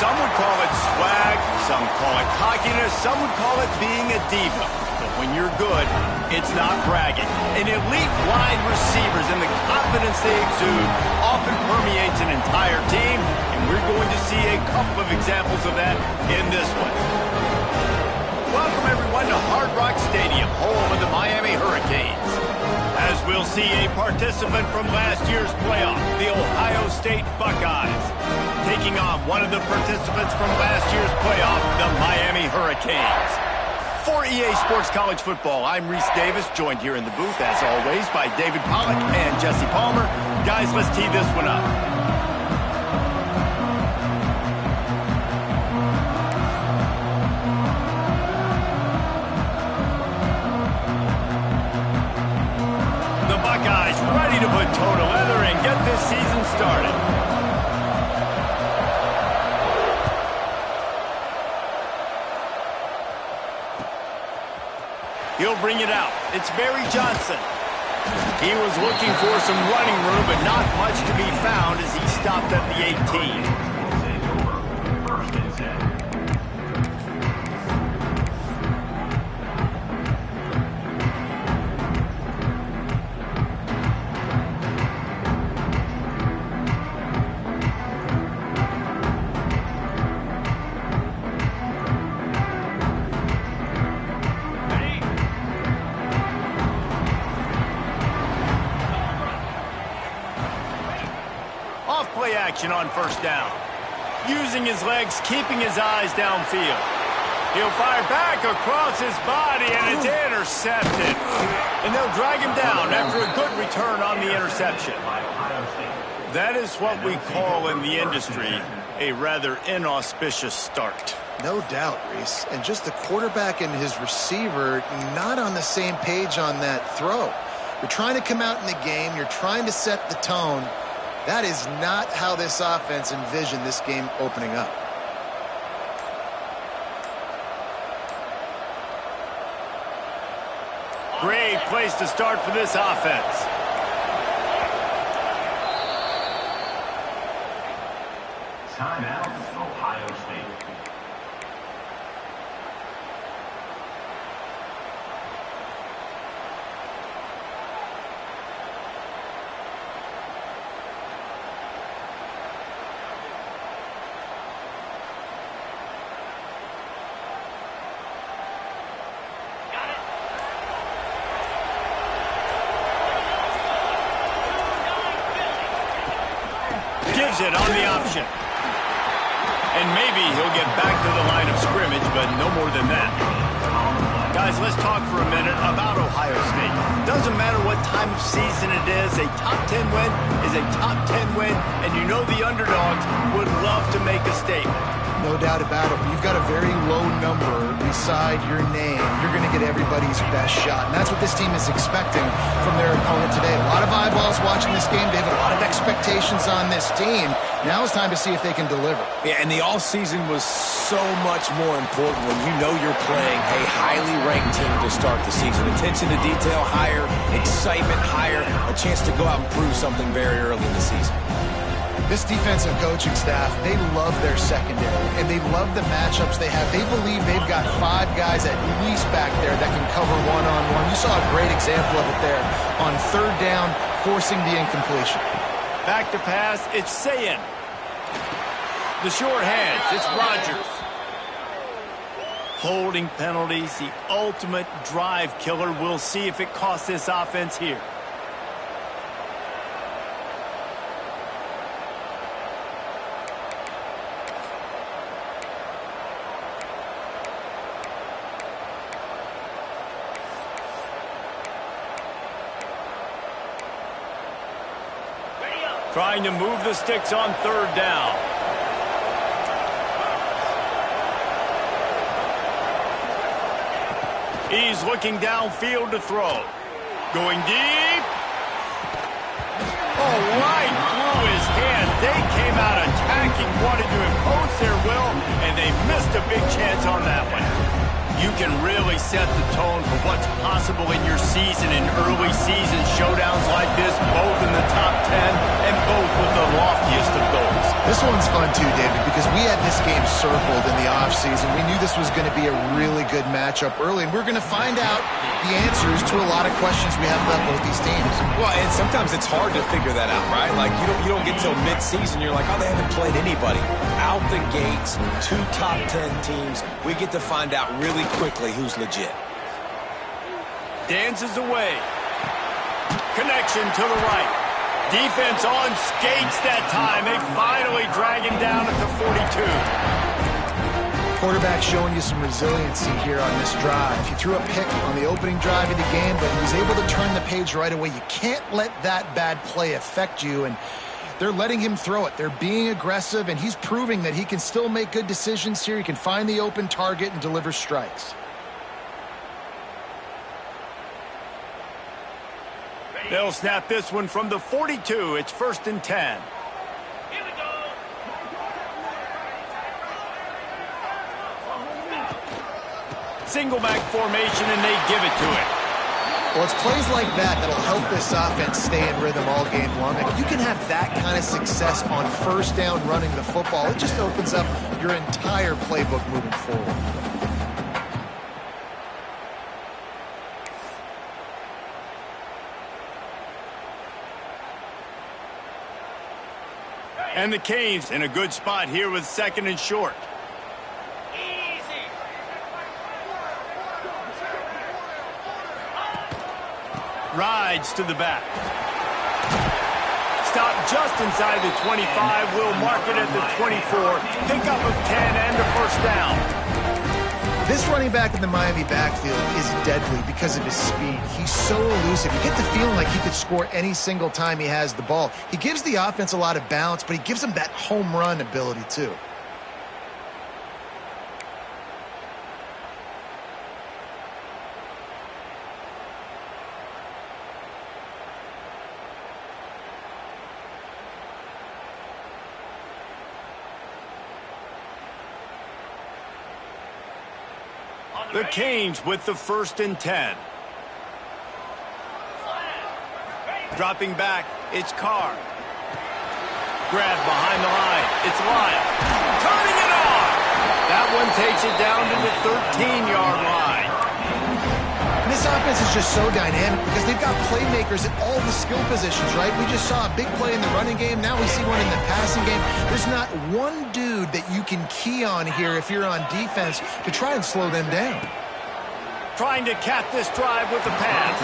Some would call it swag, some call it cockiness, some would call it being a diva. But when you're good, it's not bragging. And elite wide receivers and the confidence they exude often permeates an entire team, and we're going to see a couple of examples of that in this one. Welcome, everyone, to Hard Rock Stadium, home of the Miami Hurricanes. As we'll see a participant from last year's playoff, the Ohio State Buckeyes, taking on one of the participants from last year's playoff, the Miami Hurricanes. For EA Sports College Football, I'm Reese Davis, joined here in the booth, as always, by David Pollack and Jesse Palmer. Guys, let's tee this one up. The Buckeyes ready to put toe to leather and get this season started. He'll bring it out. It's Barry Johnson. He was looking for some running room, but not much to be found as he stopped at the 18. Play action on first down. Using his legs, keeping his eyes downfield. He'll fire back across his body, and it's intercepted. And they'll drag him down after a good return on the interception. That is what we call in the industry a rather inauspicious start. No doubt, Reese. And just the quarterback and his receiver not on the same page on that throw. You're trying to come out in the game. You're trying to set the tone. That is not how this offense envisioned this game opening up. Great place to start for this offense. Timeout, Ohio State. Gives it on the option. And maybe he'll get back to the line of scrimmage, but no more than that. Guys, let's talk for a minute about Ohio State. Doesn't matter what time of season it is, a top 10 win is a top 10 win, and you know the underdogs would love to make a statement. No doubt about it. When you've got a very low number beside your name, you're going to get everybody's best shot. And that's what this team is expecting from their opponent today. A lot of eyeballs watching this game. They have a lot of expectations on this team. Now it's time to see if they can deliver. Yeah, and the offseason was so much more important when you know you're playing a highly ranked team to start the season. Attention to detail higher, excitement higher, a chance to go out and prove something very early in the season. This defensive coaching staff, they love their secondary, and they love the matchups they have. They believe they've got 5 guys at least back there that can cover one-on-one. You saw a great example of it there on third down, forcing the incompletion. Back to pass, it's Sayin. The short hands, it's Rodgers. Holding penalties, the ultimate drive killer. We'll see if it costs this offense here. Trying to move the sticks on third down. He's looking downfield to throw. Going deep. Oh, right through his hand. They came out attacking, wanted to impose their will, and they missed a big chance on that one. you can really set the tone for what's possible in your season in early season showdowns like this, both in the top 10 and both with the loftiest of goals. This one's fun too, David, because we had this game circled in the offseason. We knew this was going to be a really good matchup early, and we're going to find out the answers to a lot of questions we have about both these teams. Well, and sometimes it's hard to figure that out, right? Like, you don't get till mid-season, you're like, oh, they haven't played anybody. Out the gates, 2 top 10 teams, we get to find out really quickly who's legit. Dances away. Connection to the right. Defense on skates that time. They finally drag him down at the 42. Quarterback showing you some resiliency here on this drive. He threw a pick on the opening drive of the game, but he was able to turn the page right away. You can't let that bad play affect you, and they're letting him throw it. They're being aggressive, and he's proving that he can still make good decisions here. He can find the open target and deliver strikes. They'll snap this one from the 42. It's 1st and 10. Here we go. Single back formation, and they give it to him. Well, it's plays like that that'll help this offense stay in rhythm all game long. And if you can have that kind of success on first down running the football, it just opens up your entire playbook moving forward. And the Canes in a good spot here with 2nd and short. Easy. Rides to the back. Stop just inside the 25. We'll mark it at the 24. Pickup of 10 and a 1st down. This running back in the Miami backfield is deadly because of his speed. He's so elusive. You get the feeling like he could score any single time he has the ball. He gives the offense a lot of balance, but he gives them that home run ability too. The Canes with the 1st and 10. Dropping back, it's Carr. Grab behind the line, it's Lyle. Turning it on! That one takes it down to the 13-yard line. This offense is just so dynamic because they've got playmakers at all the skill positions, right? We just saw a big play in the running game. Now we see one in the passing game. There's not one dude that you can key on here if you're on defense to try and slow them down. Trying to cap this drive with the pass.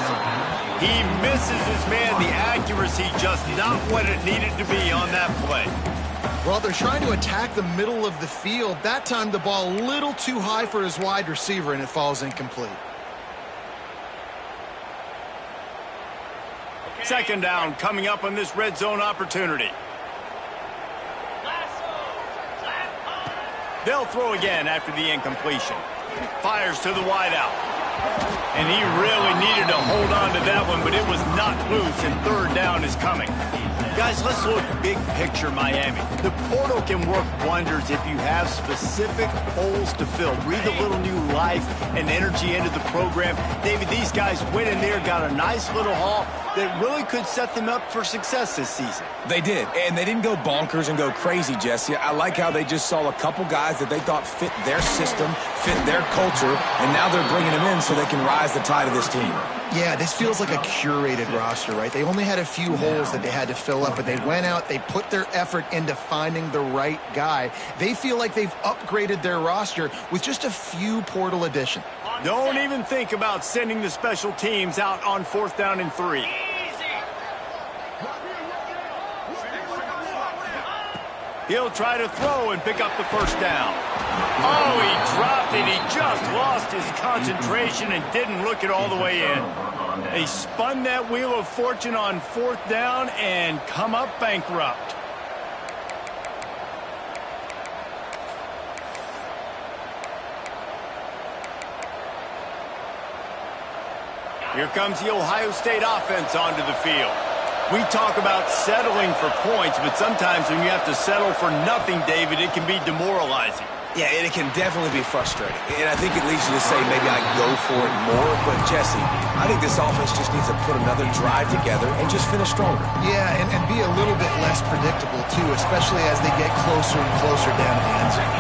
He misses his man. The accuracy just not what it needed to be on that play. Well, they're trying to attack the middle of the field. That time the ball a little too high for his wide receiver, and it falls incomplete. 2nd down coming up on this red zone opportunity. They'll throw again after the incompletion. Fires to the wideout. And he really needed to hold on to that one, but it was knocked loose, and 3rd down is coming. Guys, let's look big picture Miami. The portal can work wonders if you have specific holes to fill. Breathe a little new life and energy into the program. David, these guys went in there, got a nice little haul that really could set them up for success this season. They did, and they didn't go bonkers and go crazy, Jesse. I like how they just saw a couple guys that they thought fit their system, fit their culture, and now they're bringing them in so they can rise the tide of this team. Yeah, this feels like a curated roster, right? They only had a few holes that they had to fill up, but they went out, they put their effort into finding the right guy. They feel like they've upgraded their roster with just a few portal additions. Don't even think about sending the special teams out on 4th down and 3. He'll try to throw and pick up the 1st down. Oh, he dropped it. He just lost his concentration and didn't look it all the way in. They spun that wheel of fortune on 4th down and come up bankrupt. Here comes the Ohio State offense onto the field. We talk about settling for points, but sometimes when you have to settle for nothing, David, it can be demoralizing. Yeah, and it can definitely be frustrating. And I think it leads you to say maybe I go for it more. But, Jesse, I think this offense just needs to put another drive together and just finish stronger. Yeah, and be a little bit less predictable, too, especially as they get closer and closer down to the end zone.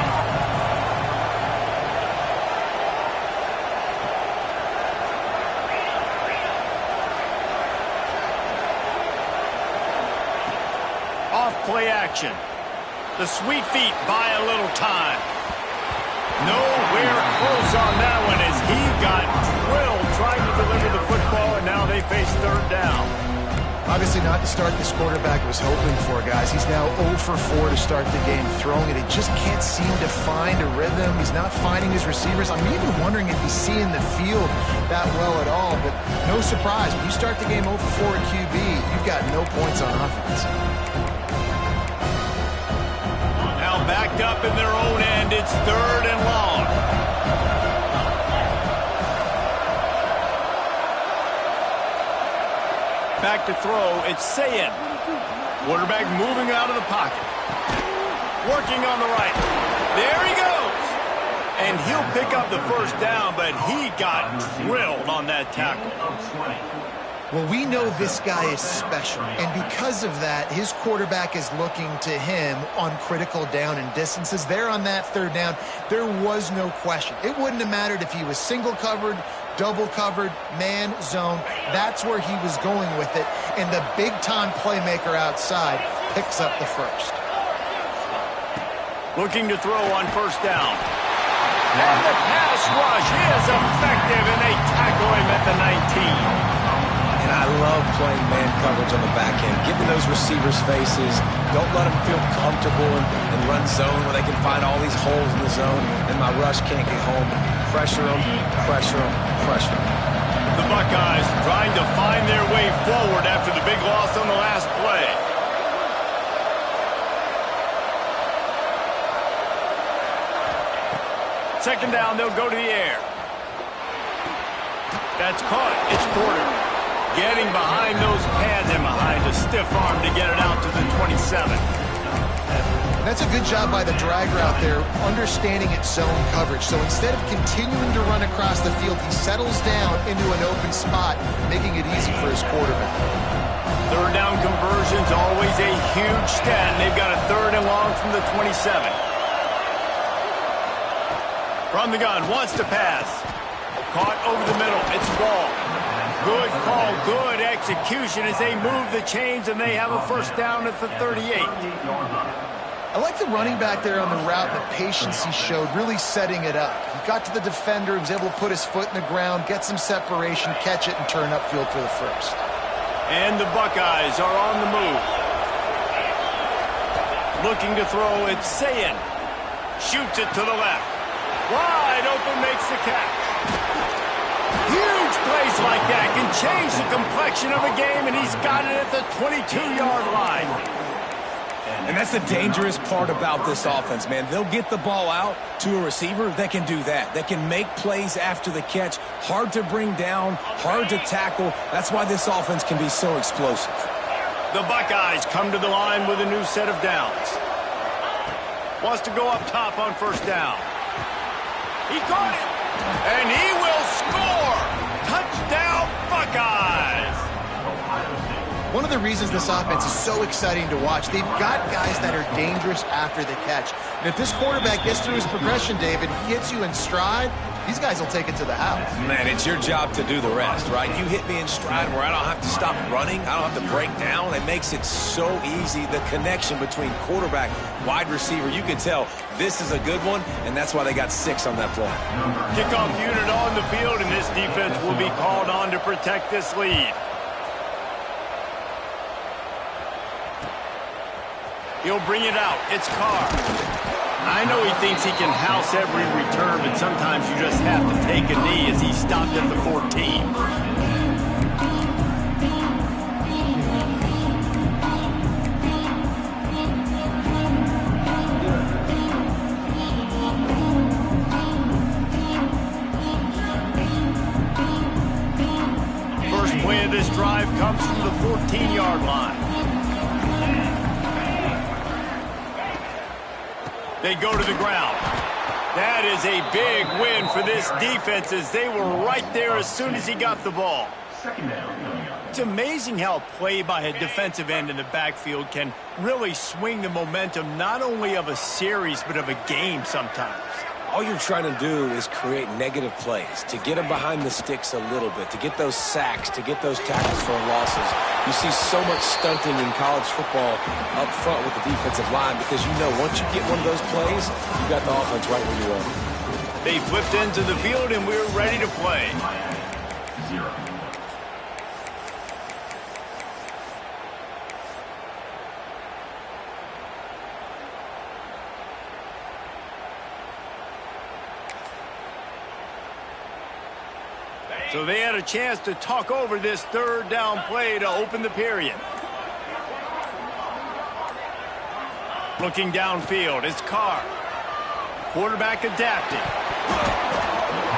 Off-play action. The sweet feet buy a little time. Nowhere close on that one as he got drilled trying to deliver the football, and now they face third down. Obviously not the start this quarterback was hoping for, guys. He's now 0 for 4 to start the game throwing it. He just can't seem to find a rhythm. He's not finding his receivers. I'm even wondering if he's seeing the field that well at all, but no surprise. When you start the game 0 for 4 at QB, you've got no points on offense. Backed up in their own end, it's third and long. Back to throw, it's Sayin. Quarterback moving out of the pocket. Working on the right. There he goes. And he'll pick up the first down, but he got drilled on that tackle. Well, we know this guy is special, and because of that, his quarterback is looking to him on critical down and distances. There on that third down, there was no question. It wouldn't have mattered if he was single covered, double covered, man, zone. That's where he was going with it, and the big-time playmaker outside picks up the first. Looking to throw on first down. And the pass rush is effective, and they tackle him at the 19. And I love playing man coverage on the back end, giving those receivers faces. Don't let them feel comfortable and run zone where they can find all these holes in the zone, and my rush can't get home. Pressure them, pressure them, pressure them. The Buckeyes trying to find their way forward after the big loss on the last play. Second down, they'll go to the air. That's caught. It's Porter. Getting behind those pads and behind a stiff arm to get it out to the 27. That's a good job by the drag route there, understanding its zone coverage. So instead of continuing to run across the field, he settles down into an open spot, making it easy for his quarterback. Third down conversion's always a huge stat, and they've got a third and long from the 27. From the gun, wants to pass. Caught over the middle. It's ball. Good call, good execution as they move the chains, and they have a first down at the 38. I like the running back there on the route, the patience he showed, really setting it up. He got to the defender, he was able to put his foot in the ground, get some separation, catch it, and turn upfield for the first. And the Buckeyes are on the move. Looking to throw, it's Sayin. Shoots it to the left. Wide open, makes the catch. Huge plays like that can change the complexion of a game, and he's got it at the 22-yard line. And that's the dangerous part about this offense, man. They'll get the ball out to a receiver that can do that. That can make plays after the catch. Hard to bring down, hard to tackle. That's why this offense can be so explosive. The Buckeyes come to the line with a new set of downs. Wants to go up top on first down. He caught it, and he will score. Touchdown, Buckeyes. One of the reasons this offense is so exciting to watch, they've got guys that are dangerous after the catch. And if this quarterback gets through his progression, David, hits you in stride, these guys will take it to the house. Man, it's your job to do the rest, right? You hit me in stride where I don't have to stop running. I don't have to break down. It makes it so easy. The connection between quarterback, wide receiver, you can tell this is a good one, and that's why they got 6 on that play. Kickoff unit on the field, and this defense will be called on to protect this lead. He'll bring it out. It's Carr. I know he thinks he can house every return, but sometimes you just have to take a knee as he stopped at the 14. First play of this drive comes from the 14-yard line. They go to the ground. That is a big win for this defense as they were right there as soon as he got the ball. It's amazing how play by a defensive end in the backfield can really swing the momentum not only of a series but of a game sometimes. All you're trying to do is create negative plays, to get them behind the sticks a little bit, to get those sacks, to get those tackles for losses. You see so much stunting in college football up front with the defensive line because you know once you get one of those plays, you got the offense right where you want. They flipped into the field and we're ready to play. So they had a chance to talk over this third down play to open the period. Looking downfield, it's Carr. Quarterback adapting.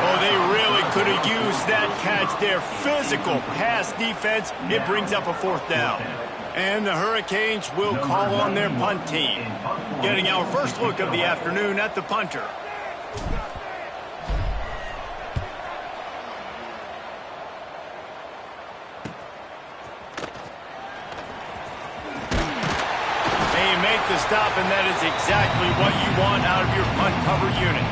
Oh, they really could have used that catch there. Physical pass defense. It brings up a fourth down. And the Hurricanes will call on their punt team. Getting our first look of the afternoon at the punter. The stop, and that is exactly what you want out of your punt cover unit.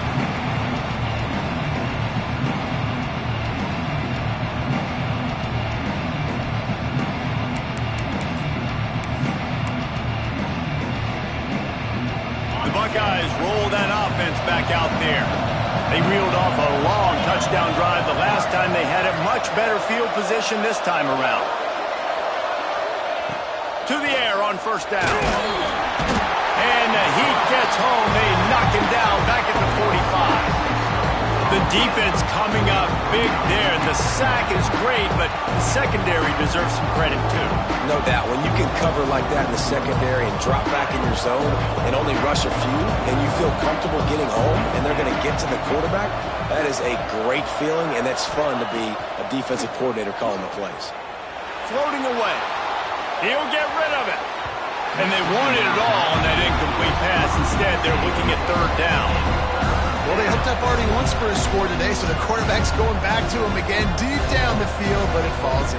The Buckeyes roll that offense back out there. They reeled off a long touchdown drive the last time they had a much better field position this time around. To the air on first down. And the Heat gets home. They knock him down back at the 45. The defense coming up big there. The sack is great, but the secondary deserves some credit too. No doubt. When you can cover like that in the secondary and drop back in your zone and only rush a few, and you feel comfortable getting home and they're going to get to the quarterback, that is a great feeling, and that's fun to be a defensive coordinator calling the plays. Floating away. He'll get rid of it. And they wanted it all on that incomplete pass. Instead, they're looking at third down. Well, they hooked up already once for a score today, so the quarterback's going back to him again deep down the field, but it falls in.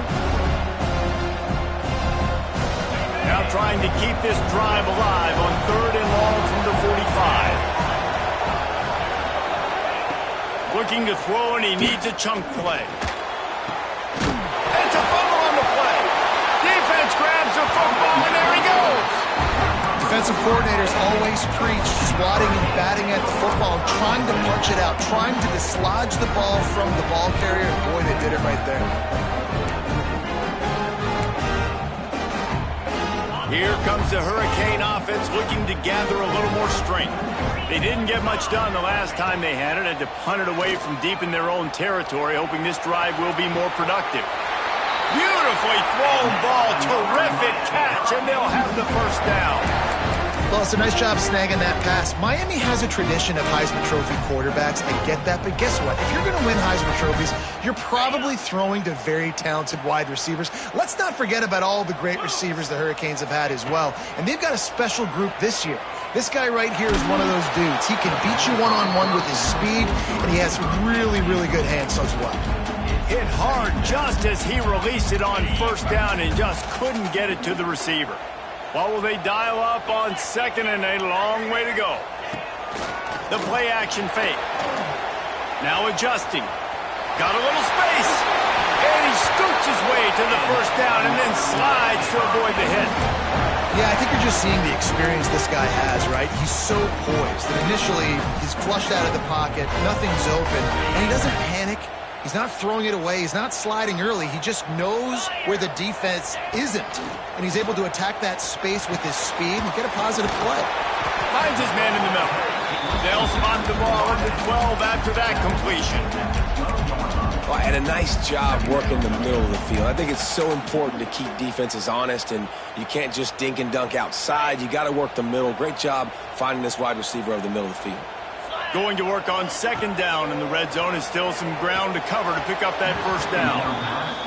Now trying to keep this drive alive on third and long from the 45. Looking to throw, and he needs a chunk play. It's a fumble on the play. Defense grabs the football, and there he goes. Defensive coordinators always preach swatting and batting at the football, trying to punch it out, trying to dislodge the ball from the ball carrier. And boy, they did it right there. Here comes the Hurricane offense looking to gather a little more strength. They didn't get much done the last time they had it. Had to punt it away from deep in their own territory, hoping this drive will be more productive. Beautifully thrown ball, terrific catch, and they'll have the first down. Well, it's a nice job snagging that pass. Miami has a tradition of Heisman Trophy quarterbacks. I get that, but guess what? If you're going to win Heisman Trophies, you're probably throwing to very talented wide receivers. Let's not forget about all the great receivers the Hurricanes have had as well, and they've got a special group this year. This guy right here is one of those dudes. He can beat you one-on-one with his speed, and he has really, really good hands as well. Hit hard just as he released it on first down and just couldn't get it to the receiver. What will they dial up on second, and a long way to go. The play action fake. Now adjusting. Got a little space. And he scoots his way to the first down and then slides to avoid the hit. Yeah, I think you're just seeing the experience this guy has, right? He's so poised that initially he's flushed out of the pocket, nothing's open, and he doesn't panic. He's not throwing it away. He's not sliding early. He just knows where the defense isn't, and he's able to attack that space with his speed and get a positive play. Finds his man in the middle. They'll spot the ball at the 12 after that completion. Well, and a nice job working the middle of the field. I think it's so important to keep defenses honest, and you can't just dink and dunk outside. You got to work the middle. Great job finding this wide receiver over the middle of the field. Going to work on second down in the red zone, is still some ground to cover to pick up that first down.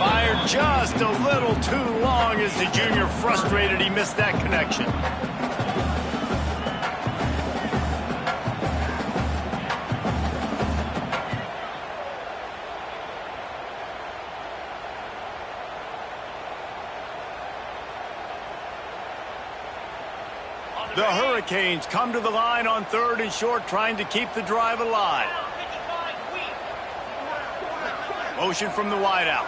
Fired just a little too long as the junior frustrated he missed that connection. The Hurricanes come to the line on 3rd and short, trying to keep the drive alive. Motion from the wideout.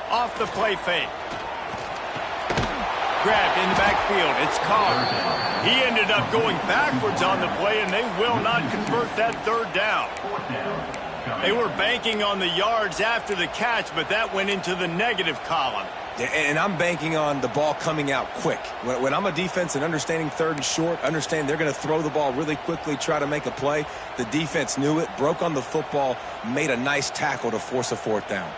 Off the play fake. Grabbed in the backfield. It's Carr. He ended up going backwards on the play, and they will not convert that 3rd down. They were banking on the yards after the catch, but that went into the negative column. Yeah, and I'm banking on the ball coming out quick. When I'm a defense and understanding 3rd and short, understand they're going to throw the ball really quickly, try to make a play. The defense knew it, broke on the football, made a nice tackle to force a 4th down.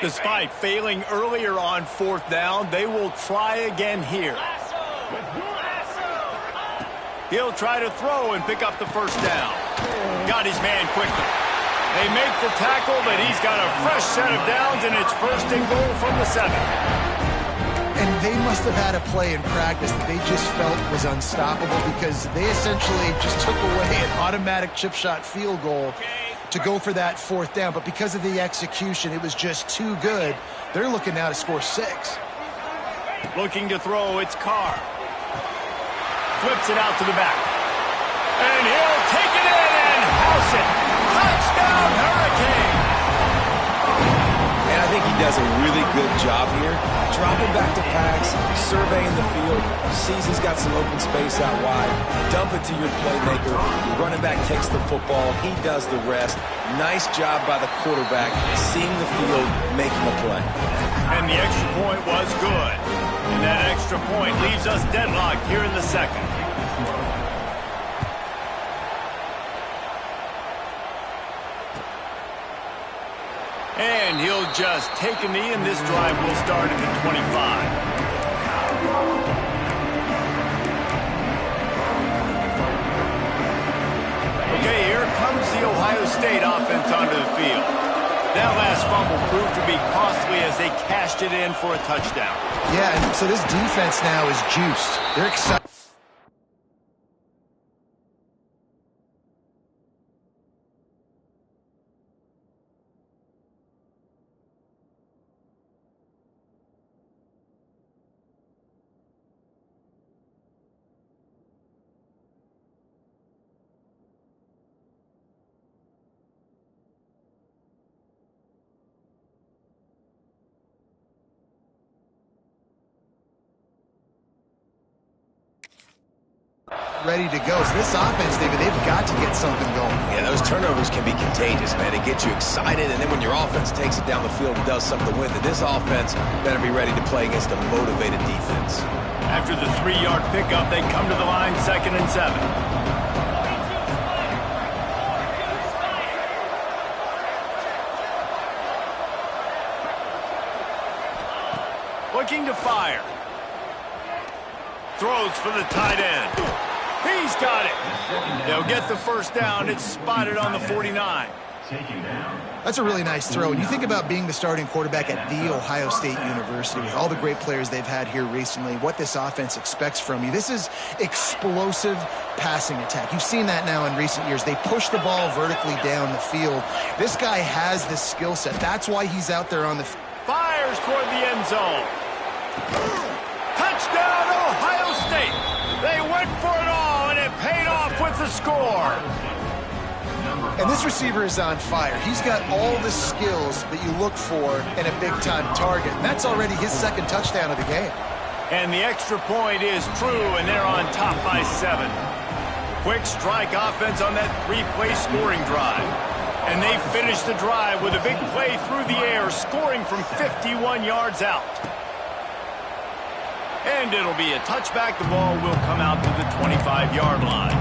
Despite failing earlier on 4th down, they will try again here. He'll try to throw and pick up the 1st down. Got his man quickly. They make the tackle, but he's got a fresh set of downs, and it's 1st and goal from the 7. And they must have had a play in practice that they just felt was unstoppable, because they essentially just took away an automatic chip shot field goal to go for that 4th down. But because of the execution, it was just too good. They're looking now to score 6. Looking to throw, it's Carr. Flips it out to the back. And he'll take it in and house it. Touchdown, Hurricane! And I think he does a really good job here, dropping back to pass, surveying the field, sees he's got some open space out wide, dump it to your playmaker, your running back takes the football, he does the rest. Nice job by the quarterback, seeing the field, making a play. And the extra point was good. And that extra point leaves us deadlocked here in the 2nd. And he'll just take a knee, and this drive will start at the 25. Okay, here comes the Ohio State offense onto the field. That last fumble proved to be costly as they cashed it in for a touchdown. Yeah, and so this defense now is juiced. They're excited. Ready to go. So this offense, David, they've got to get something going. Yeah, those turnovers can be contagious, man. It gets you excited, and then when your offense takes it down the field and does something with it, this offense better be ready to play against a motivated defense. After the 3-yard pickup, they come to the line 2nd and 7. Looking to fire. Throws for the tight end. He's got it. They'll get the 1st down. It's spotted on the 49. That's a really nice throw. And you think about being the starting quarterback at the Ohio State University with all the great players they've had here recently, what this offense expects from you. This is explosive passing attack. You've seen that now in recent years. They push the ball vertically down the field. This guy has this skill set. That's why he's out there on the field. Fires toward the end zone. Touchdown, Ohio State. They went for it all, and it paid off with the score. And this receiver is on fire. He's got all the skills that you look for in a big-time target. And that's already his 2nd touchdown of the game. And the extra point is true, and they're on top by 7. Quick strike offense on that 3-play scoring drive. And they finish the drive with a big play through the air, scoring from 51 yards out. And it'll be a touchback. The ball will come out to the 25-yard line.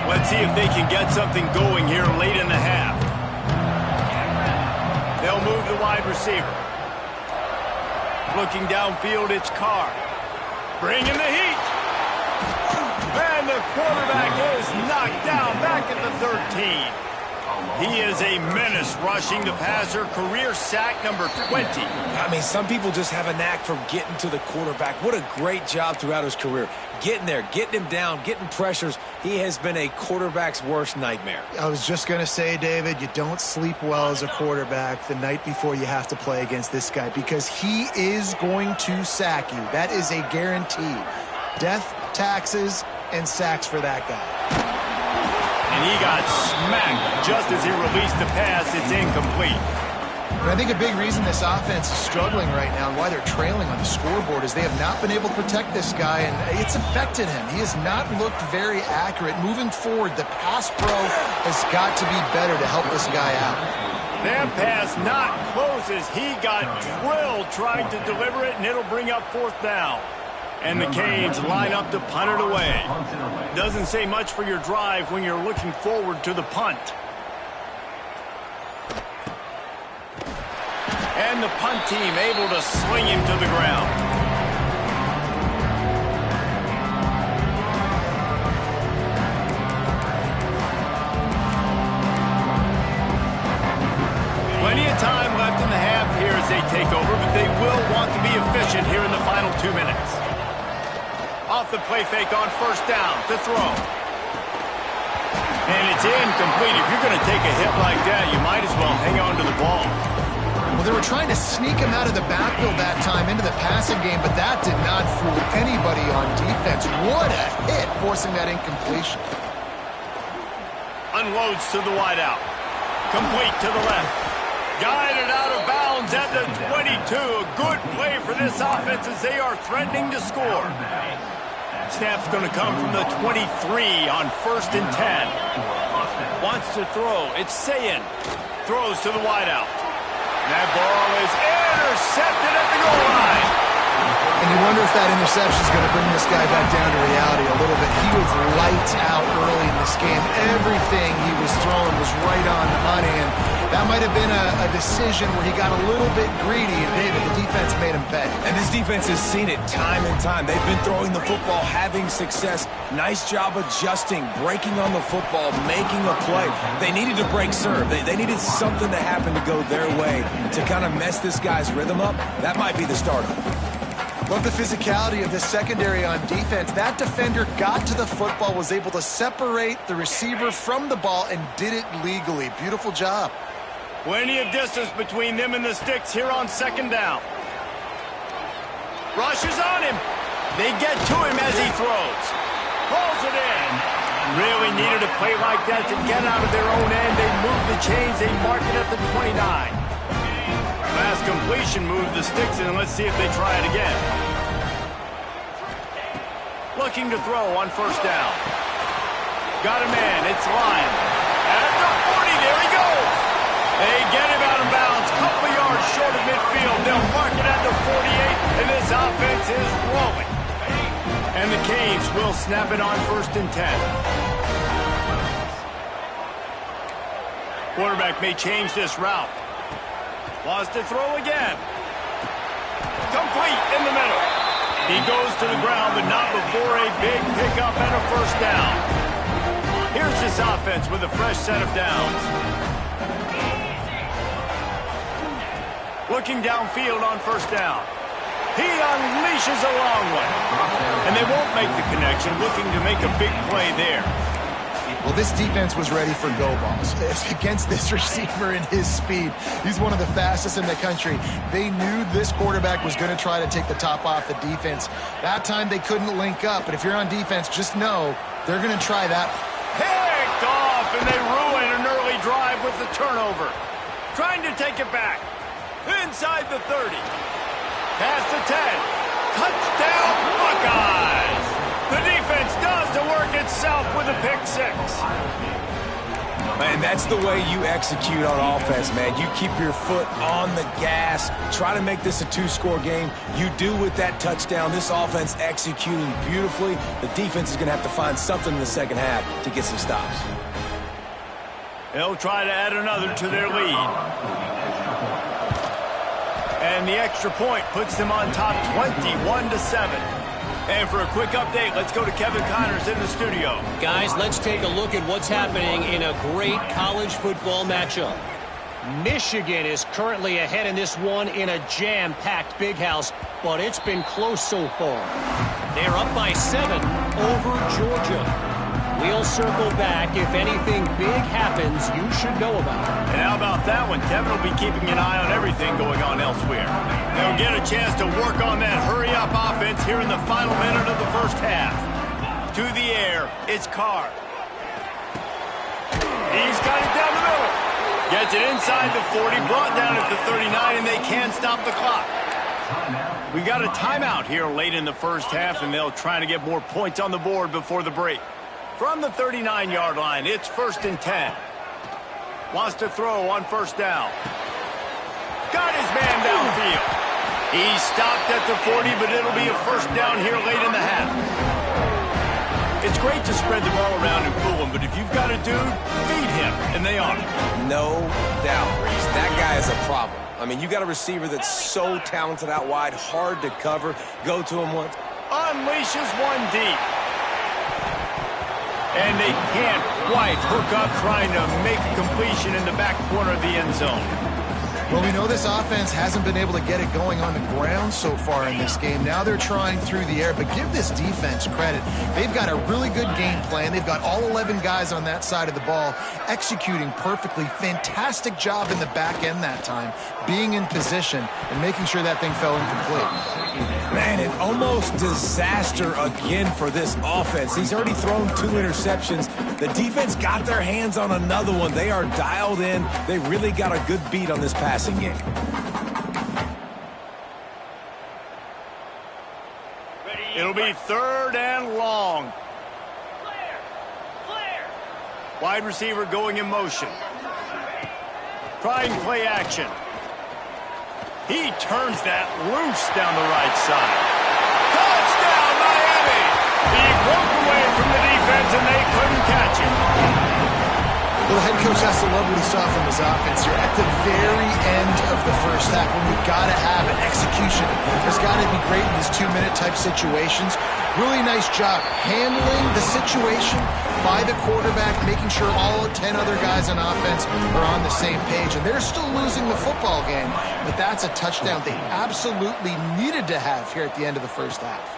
Let's see if they can get something going here late in the half. They'll move the wide receiver. Looking downfield, it's Carr. Bringing the heat. And the quarterback is knocked down back at the 13. He is a menace rushing the passer, career sack number 20. I mean, some people just have a knack for getting to the quarterback. What a great job throughout his career. Getting there, getting him down, getting pressures. He has been a quarterback's worst nightmare. I was just going to say, David, you don't sleep well as a quarterback the night before you have to play against this guy because he is going to sack you. That is a guarantee. Death, taxes, and sacks for that guy. And he got smacked just as he released the pass. It's incomplete. And I think a big reason this offense is struggling right now and why they're trailing on the scoreboard is they have not been able to protect this guy, and it's affected him. He has not looked very accurate. Moving forward, the pass pro has got to be better to help this guy out. That pass not close as he got drilled trying to deliver it, and it'll bring up 4th down. And the Canes line up to punt it away. Doesn't say much for your drive when you're looking forward to the punt. And the punt team able to sling him to the ground. Plenty of time left in the half here as they take over, but they will want to be efficient here in the final 2 minutes. Off the play fake on 1st down to throw. And it's incomplete. If you're going to take a hit like that, you might as well hang on to the ball. Well, they were trying to sneak him out of the backfield that time into the passing game, but that did not fool anybody on defense. What a hit, forcing that incompletion. Unloads to the wideout. Complete to the left. Guided out of bounds at the 22. A good play for this offense as they are threatening to score. Snap's going to come from the 23 on 1st and 10. Wants to throw. It's Sayin. Throws to the wideout. That ball is intercepted at the goal line. And you wonder if that interception is going to bring this guy back down to reality a little bit. He was lights out early in this game. Everything he was throwing was right on the money, and that might have been a decision where he got a little bit greedy, and David, the defense made him pay. And this defense has seen it time and time. They've been throwing the football, having success. Nice job adjusting, breaking on the football, making a play. They needed to break serve. They needed something to happen to go their way to kind of mess this guy's rhythm up. That might be the starter. Love the physicality of this secondary on defense. That defender got to the football, was able to separate the receiver from the ball, and did it legally. Beautiful job. Plenty of distance between them and the sticks here on 2nd down. Rushes on him. They get to him as he throws. Pulls it in. Really needed a play like that to get out of their own end. They move the chains. They mark it at the 29. Last completion moved the sticks in. Let's see if they try it again. Looking to throw on 1st down. Got a man. It's Lyon. At the 40. There he goes. They get him out of bounds. Couple yards short of midfield. They'll mark it at the 48. And this offense is rolling. And the Canes will snap it on 1st and 10. Quarterback may change this route. Wants to throw again. Complete in the middle. He goes to the ground, but not before a big pickup and a 1st down. Here's this offense with a fresh set of downs. Looking downfield on 1st down. He unleashes a long one. And they won't make the connection, looking to make a big play there. Well, this defense was ready for go balls. Against this receiver and his speed, he's one of the fastest in the country. They knew this quarterback was going to try to take the top off the defense. That time they couldn't link up, but if you're on defense, just know they're going to try that. Picked off, and they ruin an early drive with the turnover. Trying to take it back. Inside the 30. Past the 10. Touchdown, Buckeyes! The defense does the work itself with a pick 6. Man, that's the way you execute on offense, man. You keep your foot on the gas. Try to make this a 2-score game. You do with that touchdown. This offense executing beautifully. The defense is going to have to find something in the second half to get some stops. They'll try to add another to their lead. And the extra point puts them on top 21-7. And for a quick update, let's go to Kevin Connors in the studio. Guys, let's take a look at what's happening in a great college football matchup. Michigan is currently ahead in this one in a jam-packed big house, but it's been close so far. They're up by 7 over Georgia. We'll circle back if anything big happens you should know about. And how about that one? Kevin will be keeping an eye on everything going on elsewhere. They'll get a chance to work on that hurry-up offense here in the final minute of the first half. To the air, it's Carr. He's got it down the middle. Gets it inside the 40, brought down at the 39, and they can't stop the clock. We got a timeout here late in the first half, and they'll try to get more points on the board before the break. From the 39-yard line, it's 1st and 10. Wants to throw on first down. Got his man downfield. He's stopped at the 40, but it'll be a first down here late in the half. It's great to spread the ball around and fool him, but if you've got a dude, feed him, and they are. No doubt, Reese. That guy is a problem. I mean, you got a receiver that's so talented out wide, hard to cover. Go to him once. Unleashes one deep. And they can't quite hook up trying to make a completion in the back corner of the end zone. Well, we know this offense hasn't been able to get it going on the ground so far in this game. Now they're trying through the air, but give this defense credit. They've got a really good game plan. They've got all 11 guys on that side of the ball executing perfectly. Fantastic job in the back end that time, being in position and making sure that thing fell incomplete. Man, an almost disaster again for this offense. He's already thrown 2 interceptions. The defense got their hands on another one. They are dialed in. They really got a good beat on this passing game. It'll be 3rd and long. Wide receiver going in motion. Trying play action. He turns that loose down the right side. Touchdown, Miami! He broke away from the defense, and they couldn't catch him. Well, the head coach has to love what he saw from his offense. You're at the very end of the first half when you've got to have an execution. There's got to be great in these 2-minute type situations. Really nice job handling the situation by the quarterback, making sure all 10 other guys on offense are on the same page. And they're still losing the football game, but that's a touchdown they absolutely needed to have here at the end of the first half.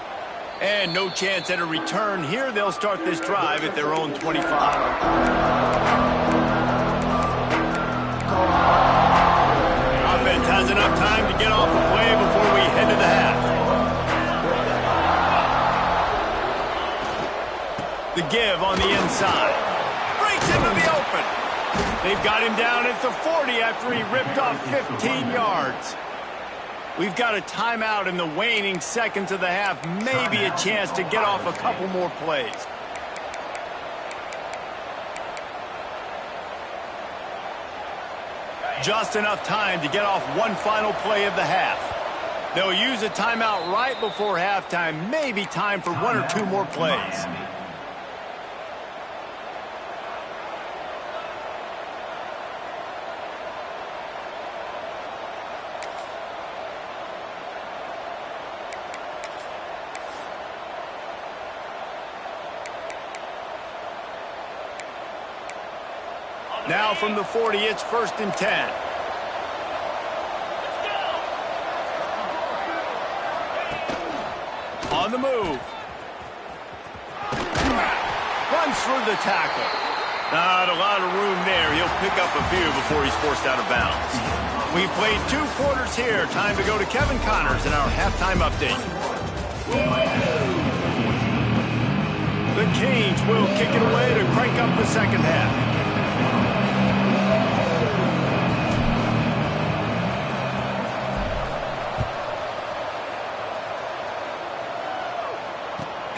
And no chance at a return here. They'll start this drive at their own 25. Offense has enough time to get off the play before we head to the half. The give on the inside. Breaks into the open. They've got him down at the 40 after he ripped off 15 yards. We've got a timeout in the waning seconds of the half. Maybe a chance to get off a couple more plays. Just enough time to get off one final play of the half. They'll use a timeout right before halftime. Maybe time for 1 or 2 more plays. Now from the 40, it's 1st and 10. On the move. Runs through the tackle. Not a lot of room there. He'll pick up a few before he's forced out of bounds. We've played 2 quarters here. Time to go to Kevin Connors in our halftime update. The Canes will kick it away to crank up the second half.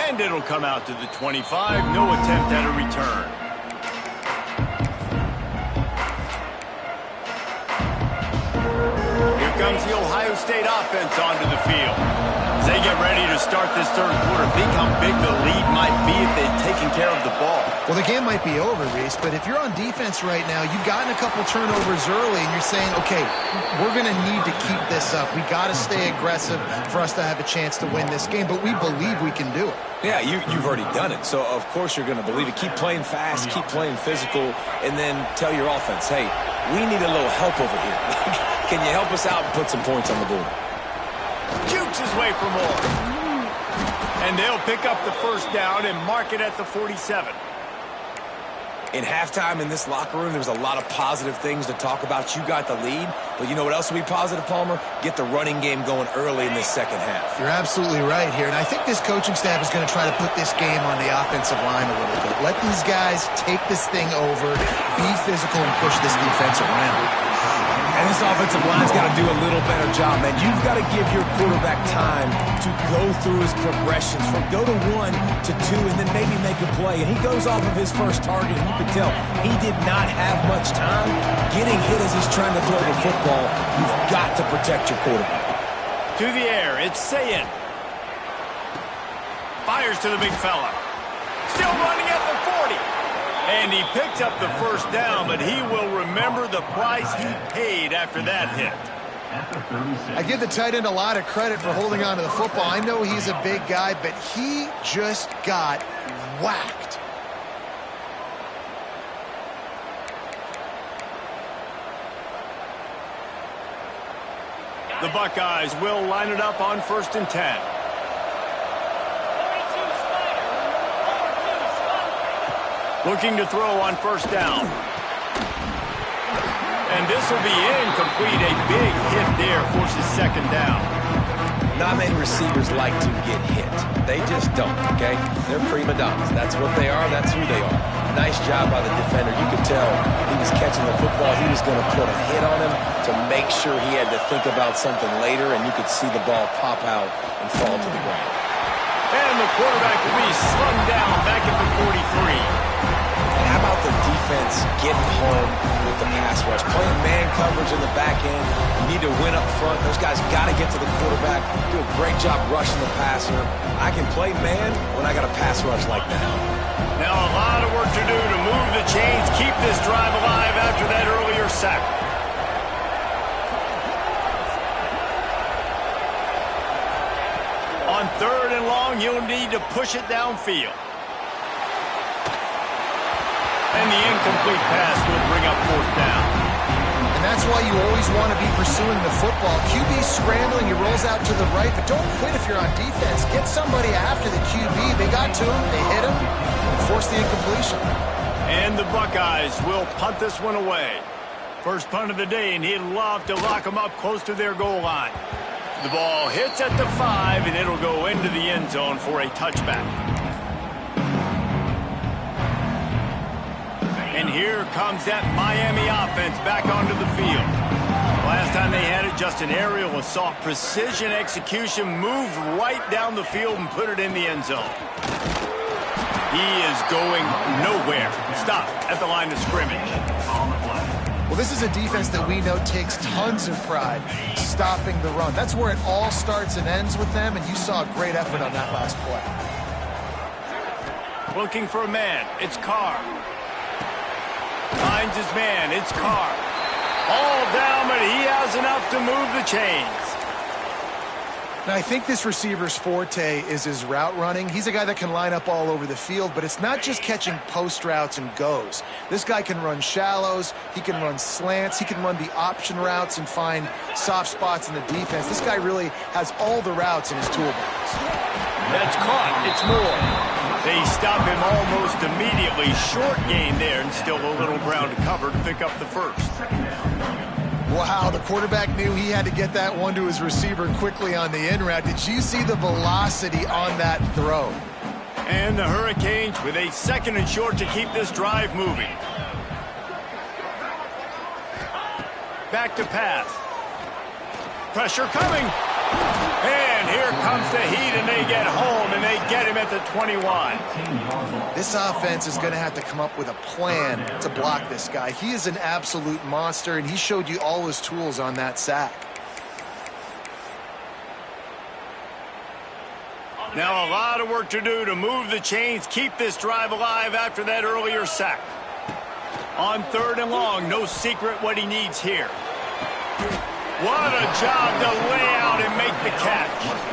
And it'll come out to the 25. No attempt at a return. Here comes the Ohio State offense onto the field. As they get ready to start this third quarter. Think how big the lead might be if they'd taken care of the ball. Well, the game might be over, Reese, but if you're on defense right now, you've gotten a couple turnovers early, and you're saying, okay, we're going to need to keep this up. We got to stay aggressive for us to have a chance to win this game, but we believe we can do it. Yeah, you've already done it, so of course you're going to believe it. Keep playing fast, keep playing physical, and then tell your offense, hey, we need a little help over here. Can you help us out and put some points on the board? Jukes his way for more. And they'll pick up the first down and mark it at the 47. In halftime in this locker room, there's a lot of positive things to talk about. You got the lead, but you know what else will be positive, Palmer? Get the running game going early in this second half. You're absolutely right here, and I think this coaching staff is going to try to put this game on the offensive line a little bit. Let these guys take this thing over, be physical, and push this defense around. And this offensive line's got to do a little better job, man. You've got to give your quarterback time to go through his progressions from go to 1 to 2 and then maybe make a play. And he goes off of his first target, and you can tell he did not have much time getting hit as he's trying to throw the football. You've got to protect your quarterback. To the air, it's Sayin. Fires to the big fella. Still running at the 40. And he picked up the first down, but he will remember the price he paid after that hit. I give the tight end a lot of credit for holding on to the football. I know he's a big guy, but he just got whacked. The Buckeyes will line it up on 1st and 10. Looking to throw on first down. And this will be incomplete. A big hit there forces second down. Not many receivers like to get hit. They just don't, okay? They're prima donnas. That's what they are. That's who they are. Nice job by the defender. You could tell he was catching the football. He was going to put a hit on him to make sure he had to think about something later, and you could see the ball pop out and fall to the ground. And the quarterback will be slung down back at the 43. And how about the defense getting home with the pass rush? Playing man coverage in the back end. You need to win up front. Those guys got to get to the quarterback. Do a great job rushing the passer. I can play man when I got a pass rush like that. Now a lot of work to do to move the chains, keep this drive alive after that earlier sack. On 3rd and long, you'll need to push it downfield. And the incomplete pass will bring up 4th down. And that's why you always want to be pursuing the football. QB scrambling, he rolls out to the right, but don't quit if you're on defense. Get somebody after the QB. They got to him, they hit him, and forced the incompletion. And the Buckeyes will punt this one away. First punt of the day, and he'd love to lock them up close to their goal line. The ball hits at the 5, and it'll go into the end zone for a touchback. And here comes that Miami offense back onto the field. Last time they had it, just an aerial assault. Precision execution, moved right down the field and put it in the end zone. He is going nowhere. Stop at the line of scrimmage. Well, this is a defense that we know takes tons of pride stopping the run. That's where it all starts and ends with them, and you saw a great effort on that last play. Looking for a man. It's Carr. Finds his man. It's Carr. All down, but he has enough to move the chains. Now, I think this receiver's forte is his route running. He's a guy that can line up all over the field, but it's not just catching post routes and goes. This guy can run shallows. He can run slants. He can run the option routes and find soft spots in the defense. This guy really has all the routes in his toolbox. That's caught. It's Moore. They stop him almost immediately. Short gain there, and still a little ground to cover to pick up the first. Wow, the quarterback knew he had to get that one to his receiver quickly on the in route. Did you see the velocity on that throw? And the Hurricanes with a 2nd and short to keep this drive moving. Back to pass. Pressure coming. And here comes the heat, and they get home, and they get him at the 21. This offense is going to have to come up with a plan to block this guy. He is an absolute monster, and he showed you all his tools on that sack. Now a lot of work to do to move the chains, keep this drive alive after that earlier sack. On 3rd and long, no secret what he needs here. What a job to lay out and make the catch.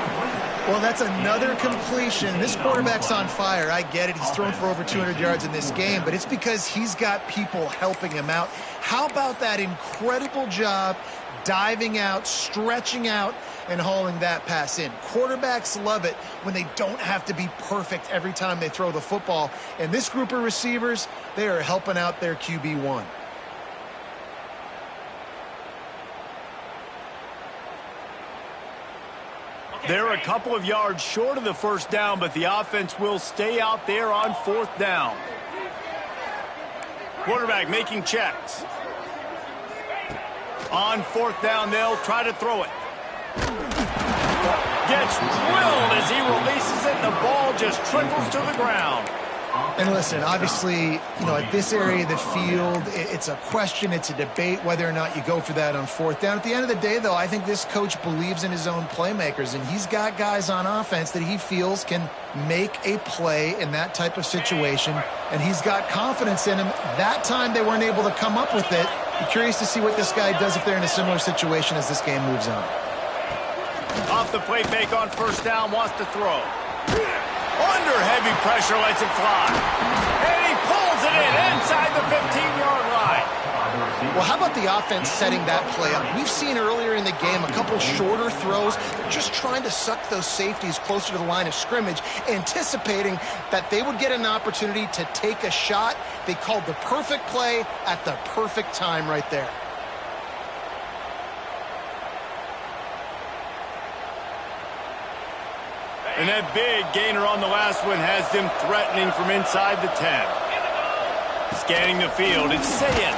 Well, that's another completion. This quarterback's on fire. I get it. He's thrown for over 200 yards in this game, but it's because he's got people helping him out. How about that incredible job diving out, stretching out, and hauling that pass in? Quarterbacks love it when they don't have to be perfect every time they throw the football. And this group of receivers, they are helping out their QB1. They're a couple of yards short of the first down, but the offense will stay out there on 4th down. Quarterback making checks. On 4th down, they'll try to throw it. Gets drilled as he releases it, and the ball just trickles to the ground. And listen, obviously, at this area of the field, it's a question, it's a debate whether or not you go for that on 4th down. At the end of the day, though, I think this coach believes in his own playmakers, and he's got guys on offense that he feels can make a play in that type of situation, and he's got confidence in him. That time they weren't able to come up with it. I'm curious to see what this guy does if they're in a similar situation as this game moves on. Off the play fake on 1st down, wants to throw. Under heavy pressure, lets it fly. And he pulls it in inside the 15-yard line. Well, how about the offense setting that play up? We've seen earlier in the game a couple shorter throws. They're just trying to suck those safeties closer to the line of scrimmage, anticipating that they would get an opportunity to take a shot. They called the perfect play at the perfect time right there. And that big gainer on the last one has them threatening from inside the 10. Scanning the field, it's saying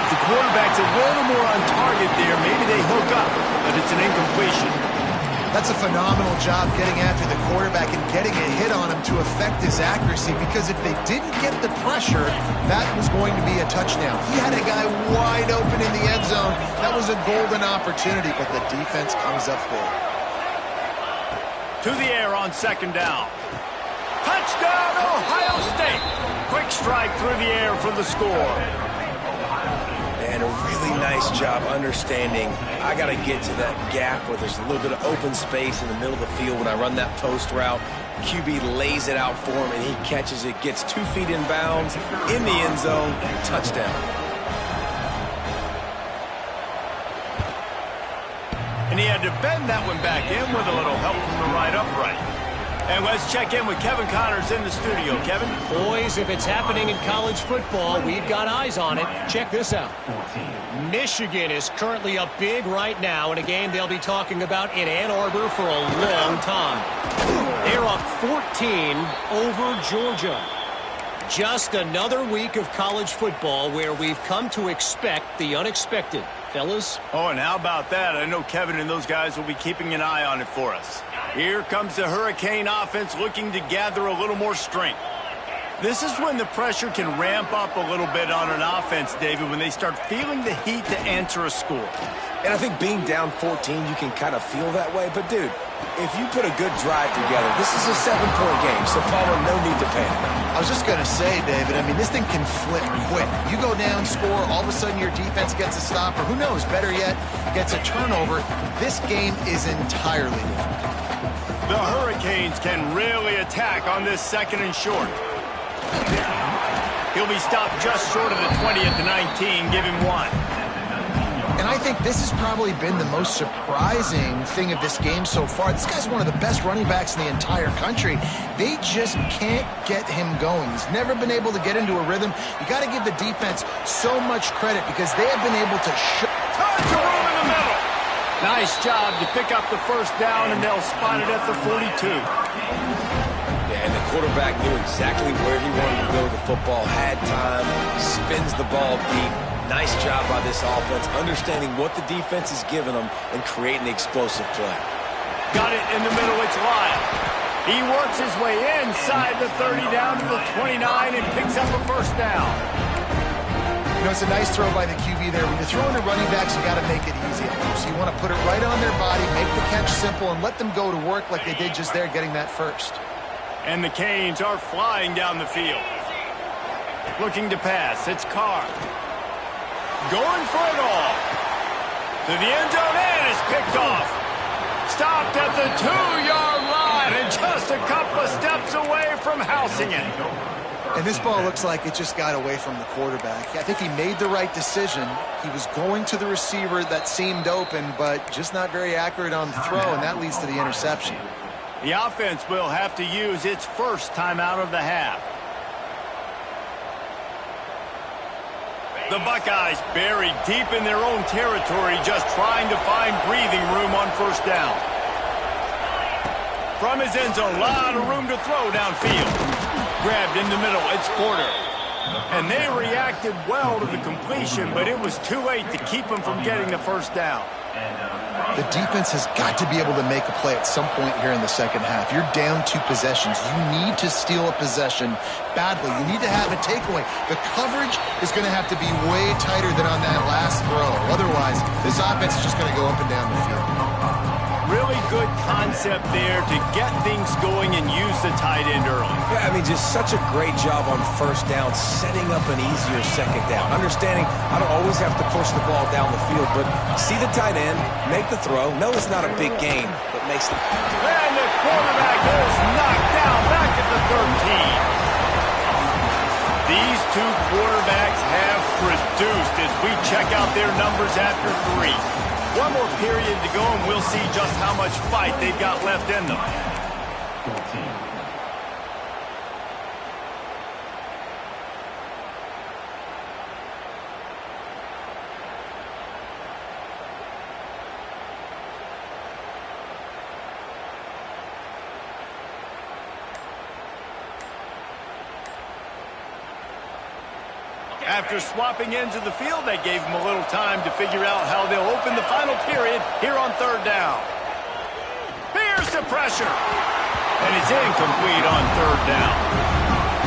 the quarterback's a little more on target there. Maybe they hook up, but it's an incompletion. That's a phenomenal job getting after the quarterback and getting a hit on him to affect his accuracy, because if they didn't get the pressure, that was going to be a touchdown. He had a guy wide open in the end zone. That was a golden opportunity, but the defense comes up big. To the air on 2nd down. Touchdown, Ohio State. Quick strike through the air for the score. And a really nice job understanding I got to get to that gap where there's a little bit of open space in the middle of the field when I run that post route. QB lays it out for him, and he catches it, gets 2 feet in bounds, in the end zone, touchdown. And he had to bend that one back in with a little help from the right upright. And let's check in with Kevin Connors in the studio. Kevin? Boys, if it's happening in college football, we've got eyes on it. Check this out. Michigan is currently up big right now in a game they'll be talking about in Ann Arbor for a long time. They're up 14 over Georgia. Just another week of college football where we've come to expect the unexpected. Fellas? Oh, and how about that? I know Kevin and those guys will be keeping an eye on it for us. Here comes the Hurricane offense looking to gather a little more strength. This is when the pressure can ramp up a little bit on an offense, David, when they start feeling the heat to answer a score. And I think being down 14, you can kind of feel that way. But, dude, if you put a good drive together, this is a 7-point game, so Palmer, no need to panic. I was just going to say, David, I mean, this thing can flip quick. You go down, score, all of a sudden your defense gets a stop, or who knows, better yet, gets a turnover. This game is entirely different. The Hurricanes can really attack on this 2nd and short. He'll be stopped just short of the 20 at the 19. Give him 1. And I think this has probably been the most surprising thing of this game so far. This guy's one of the best running backs in the entire country. They just can't get him going. He's never been able to get into a rhythm. You got to give the defense so much credit because they have been able to Tons of room in the middle. Nice job to pick up the 1st down, and they'll spot it at the 42. And the quarterback knew exactly where he wanted to go with the football, had time, spins the ball deep. Nice job by this offense, understanding what the defense is giving them and creating the explosive play. Got it in the middle, it's Lyle. He works his way inside the 30 down to the 29 and picks up a 1st down. You know, it's a nice throw by the QB there. When you're throwing to running backs, you got to make it easy on them. So you want to put it right on their body, make the catch simple, and let them go to work like they did just there, getting that first. And the Canes are flying down the field. Looking to pass. It's Carr. Going for it all. To the end zone, and it's picked off. Stopped at the 2-yard line and just a couple of steps away from housing it. And this ball looks like it just got away from the quarterback. I think he made the right decision. He was going to the receiver that seemed open, but just not very accurate on the throw, and that leads to the interception. The offense will have to use its first timeout of the half. The Buckeyes buried deep in their own territory, just trying to find breathing room on first down. From his end zone, a lot of room to throw downfield. Grabbed in the middle, it's Porter. And they reacted well to the completion, but it was too late to keep them from getting the first down. The defense has got to be able to make a play at some point here in the second half. You're down 2 possessions. You need to steal a possession badly. You need to have a takeaway. The coverage is going to have to be way tighter than on that last throw. Otherwise, this offense is just going to go up and down the field. Really good concept there to get things going and use the tight end early. Yeah, I mean, just such a great job on first down, setting up an easier second down. Understanding I don't always have to push the ball down the field, but see the tight end, make the throw. No, it's not a big game, but makes the... And the quarterback is knocked down back at the 13. These two quarterbacks have produced as we check out their numbers after 3. One more period to go, and we'll see just how much fight they've got left in them. After swapping ends of the field, they gave them a little time to figure out how they'll open the final period here on third down. Here's the pressure. And it's incomplete on third down.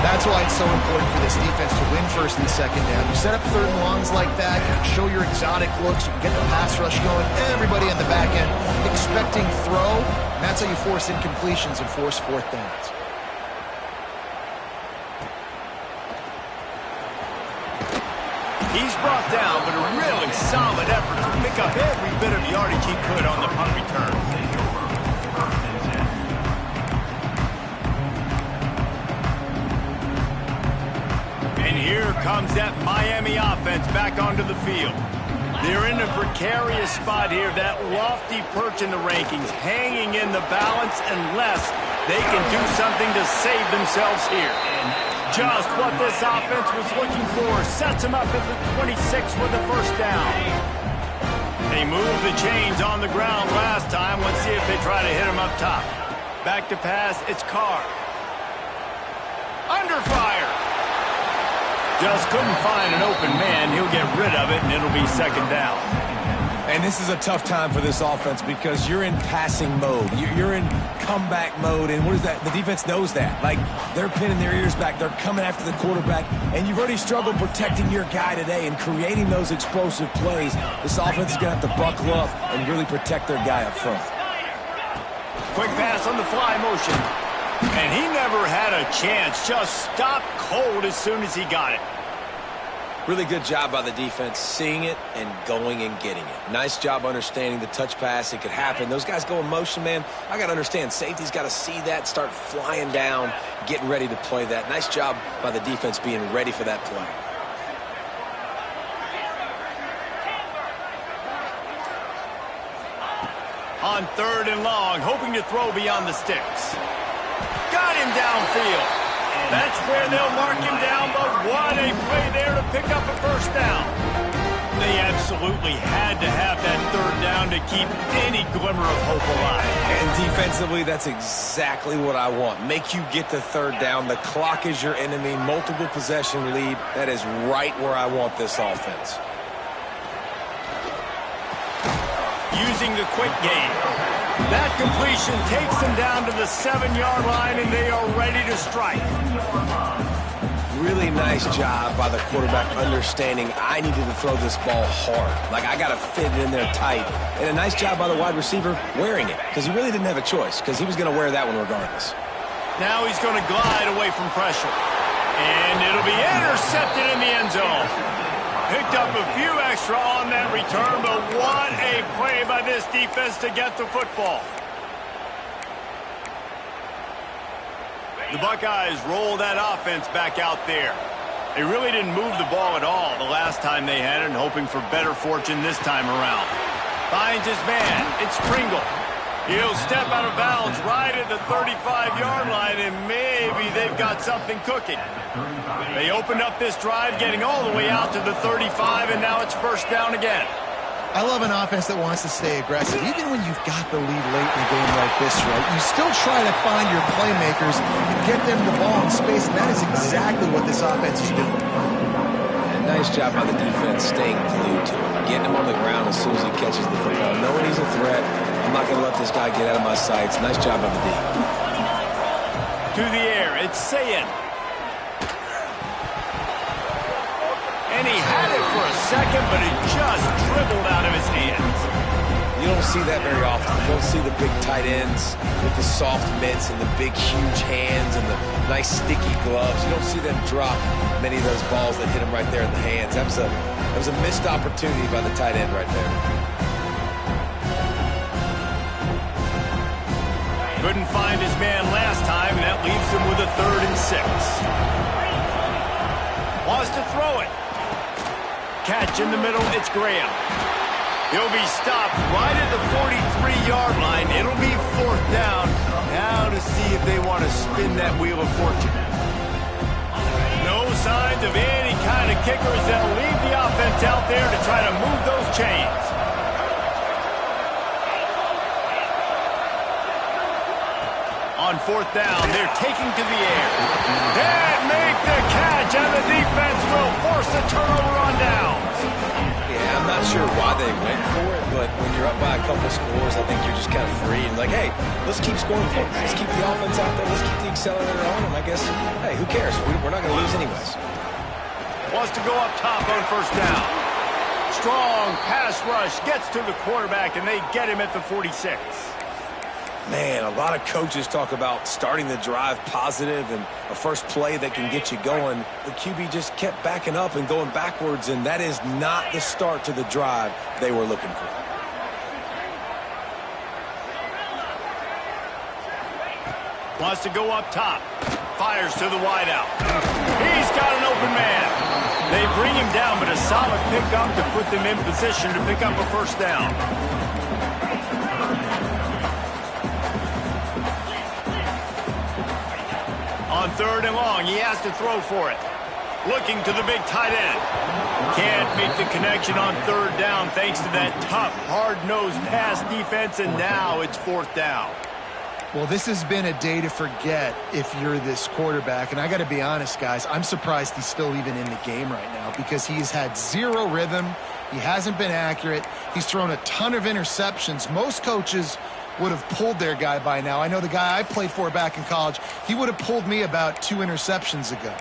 That's why it's so important for this defense to win first and second down. You set up third and longs like that, you can show your exotic looks, you can get the pass rush going, everybody on the back end expecting throw, and that's how you force incompletions and force fourth downs. He's brought down, but a really solid effort to pick up every bit of yardage he could on the punt return. And here comes that Miami offense back onto the field. They're in a precarious spot here, that lofty perch in the rankings, hanging in the balance unless they can do something to save themselves here. Just what this offense was looking for. Sets him up at the 26 with the first down. They moved the chains on the ground last time. Let's see if they try to hit him up top. Back to pass, it's Carr. Under fire. Just couldn't find an open man. He'll get rid of it, and it'll be second down. And this is a tough time for this offense because you're in passing mode. You're in comeback mode, and what is that? The defense knows that. Like, they're pinning their ears back. They're coming after the quarterback, and you've already struggled protecting your guy today and creating those explosive plays. This offense is going to have to buckle up and really protect their guy up front. Quick pass on the fly motion. And he never had a chance. Just stopped cold as soon as he got it. Really good job by the defense, seeing it and going and getting it. Nice job understanding the touch pass. It could happen. Those guys go in motion, man. I got to understand, safety's got to see that, start flying down, getting ready to play that. Nice job by the defense being ready for that play. On third and long, hoping to throw beyond the sticks. Got him downfield. That's where they'll mark him down, but what a play there to pick up a first down. They absolutely had to have that third down to keep any glimmer of hope alive. And defensively, that's exactly what I want. Make you get the third down. The clock is your enemy. Multiple possession lead. That is right where I want this offense. Using the quick game. That completion takes them down to the 7-yard line, and they are ready to strike. really nice job by the quarterback understanding I needed to throw this ball hard. Like, I got to fit it in there tight. And a nice job by the wide receiver wearing it, because he really didn't have a choice, because he was going to wear that one regardless. Now he's going to glide away from pressure. And it'll be intercepted in the end zone. Picked up a few extra on that return, but what a play by this defense to get the football. The Buckeyes roll that offense back out there. They really didn't move the ball at all the last time they had it, and hoping for better fortune this time around. Finds his man. It's Pringle. He'll step out of bounds right at the 35-yard line, and maybe they've got something cooking. They opened up this drive, getting all the way out to the 35, and now it's first down again. I love an offense that wants to stay aggressive. Even when you've got the lead late in a game like this, right, you still try to find your playmakers and get them the ball in space, and that is exactly what this offense is doing. And nice job by the defense staying glued to him, getting him on the ground as soon as he catches the football. Knowing he's a threat, I'm not going to let this guy get out of my sights. Nice job by the D. To the air, it's Sayin. And he had it for a second, but it just dribbled out of his hands. You don't see that very often. You don't see the big tight ends with the soft mitts and the big, huge hands and the nice, sticky gloves. You don't see them drop many of those balls that hit him right there in the hands. That was a missed opportunity by the tight end right there. Couldn't find his man last time, and that leaves him with a 3rd and 6. Wants to throw it. Catch in the middle, it's Graham. He'll be stopped right at the 43-yard line. It'll be 4th down. Now to see if they want to spin that wheel of fortune. No signs of any kind of kickers. They'll leave the offense out there to try to move those chains. On 4th down, they're taking to the air. And make the catch, and the defense will force a turnover on downs. Yeah, I'm not sure why they went for it, but when you're up by a couple scores, I think you're just kind of free and like, hey, let's keep scoring points. Let's keep the offense out there. Let's keep the accelerator on, and I guess, hey, who cares? We're not going to lose anyways. Wants to go up top on 1st down. Strong pass rush gets to the quarterback, and they get him at the 46. Man, a lot of coaches talk about starting the drive positive and a first play that can get you going. The QB just kept backing up and going backwards, and that is not the start to the drive they were looking for. Wants to go up top. Fires to the wideout. He's got an open man. They bring him down, but a solid pickup to put them in position to pick up a 1st down. On 3rd and long, he has to throw for it. Looking to the big tight end. Can't make the connection on 3rd down thanks to that tough, hard-nosed pass defense, and now it's 4th down. Well, this has been a day to forget if you're this quarterback. And I got to be honest, guys, I'm surprised he's still even in the game right now because he's had zero rhythm. He hasn't been accurate. He's thrown a ton of interceptions. Most coaches would have pulled their guy by now. I know the guy I played for back in college, he would have pulled me about 2 interceptions ago.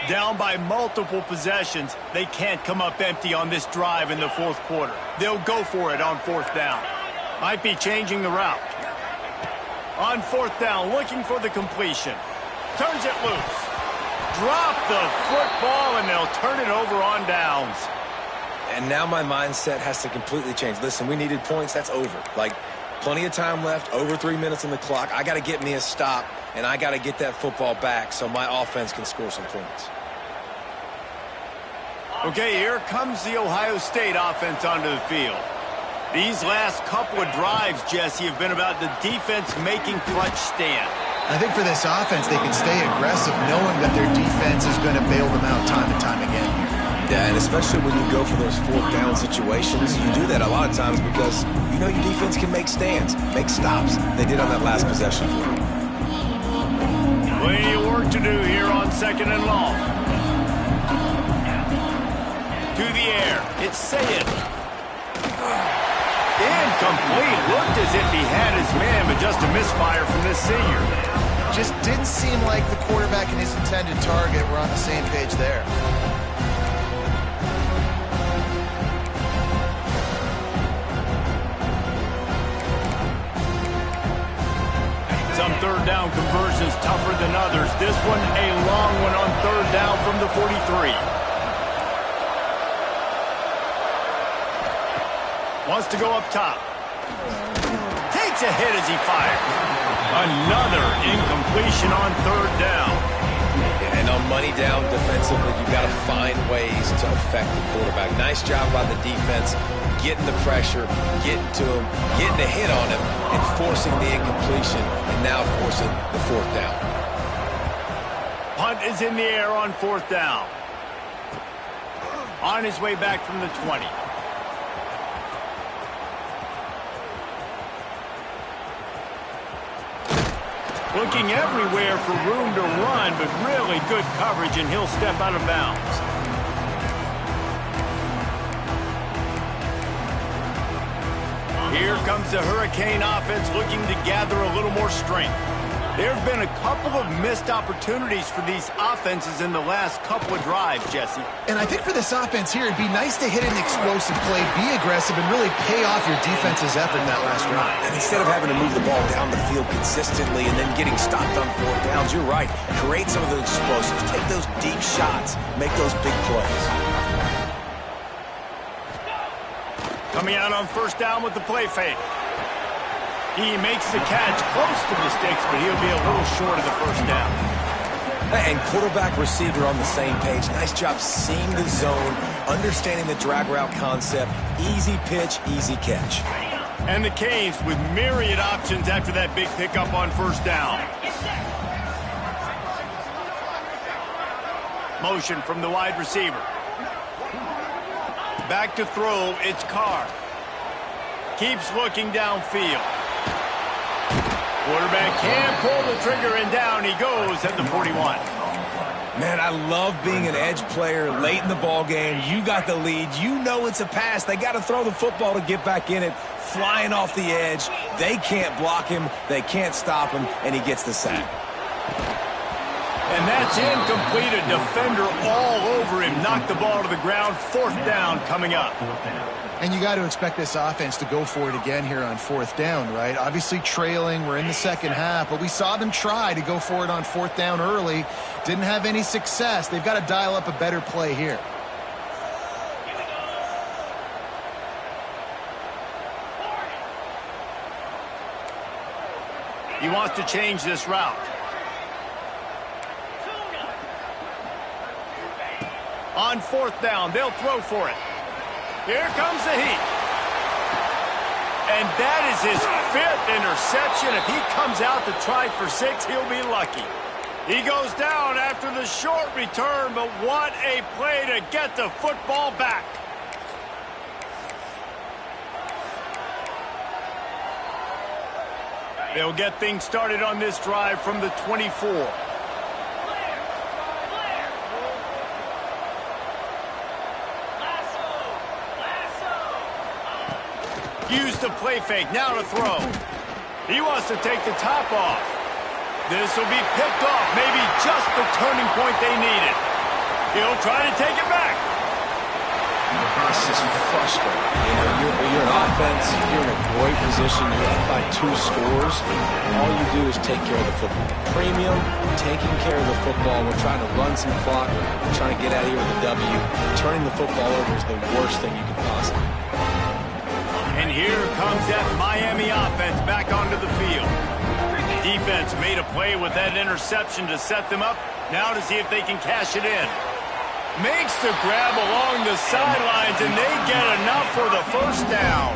Down by multiple possessions, they can't come up empty on this drive in the 4th quarter. They'll go for it on 4th down. Might be changing the route. On 4th down, looking for the completion. Turns it loose. Drop the football, and they'll turn it over on downs. And now my mindset has to completely change. Listen, we needed points. That's over. Like, plenty of time left, over 3 minutes on the clock. I got to get me a stop, and I got to get that football back so my offense can score some points. Okay, here comes the Ohio State offense onto the field. These last couple of drives, Jesse, have been about the defense making clutch stand. I think for this offense, they can stay aggressive knowing that their defense is going to bail them out time and time again. Yeah, and especially when you go for those 4th down situations, you do that a lot of times because you know your defense can make stands, make stops. They did on that last possession for you. Plenty of work to do here on 2nd and long. To the air, it's Sayin. Incomplete. Looked as if he had his man, but just a misfire from this senior. Just didn't seem like the quarterback and his intended target were on the same page there. Some third down conversions tougher than others. This one a long one on third down from the 43. Wants to go up top. Takes a hit as he fires. Another incompletion on third down. And on money down defensively, you've got to find ways to affect the quarterback. Nice job by the defense, getting the pressure, getting to him, getting a hit on him, and forcing the incompletion, and now forcing the fourth down. Punt is in the air on fourth down. On his way back from the 20. Looking everywhere for room to run, but really good coverage, and he'll step out of bounds. Here comes the Hurricane offense looking to gather a little more strength. There have been a couple of missed opportunities for these offenses in the last couple of drives, Jesse. And I think for this offense here, it'd be nice to hit an explosive play, be aggressive, and really pay off your defense's effort that last drive. And instead of having to move the ball down the field consistently and then getting stopped on fourth downs, you're right. Create some of those explosives. Take those deep shots. Make those big plays. Coming out on first down with the play fake. He makes the catch close to the sticks, but he'll be a little short of the first down. And quarterback receiver on the same page. Nice job seeing the zone, understanding the drag route concept. Easy pitch, easy catch. And the Canes with myriad options after that big pickup on first down. Motion from the wide receiver. Back to throw, it's Carr. Keeps looking downfield. Quarterback can pull the trigger, and down he goes at the 41. Man, I love being an edge player late in the ball game. You got the lead. You know it's a pass. They got to throw the football to get back in it. Flying off the edge. They can't block him. They can't stop him, and he gets the sack. And that's incomplete. A defender all over him. Knocked the ball to the ground. Fourth down coming up. And you got to expect this offense to go for it again here on fourth down, right? Obviously trailing, we're in the second half, but we saw them try to go for it on fourth down early. Didn't have any success. They've got to dial up a better play here. He wants to change this route. On fourth down, they'll throw for it. Here comes the heat. And that is his fifth interception. If he comes out to try for 6, he'll be lucky. He goes down after the short return, but what a play to get the football back. They'll get things started on this drive from the 24. Use the play fake, now to throw. He wants to take the top off. This will be picked off, maybe just the turning point they needed. He'll try to take it back. This is frustrating. You know, you're an offense, you're in a great position, you're up by 2 scores. All you do is take care of the football. Premium, taking care of the football. We're trying to run some clock. We're trying to get out of here with a W. Turning the football over is the worst thing you can possibly do. And here comes that Miami offense back onto the field. Defense made a play with that interception to set them up. Now to see if they can cash it in. Makes the grab along the sidelines, and they get enough for the first down.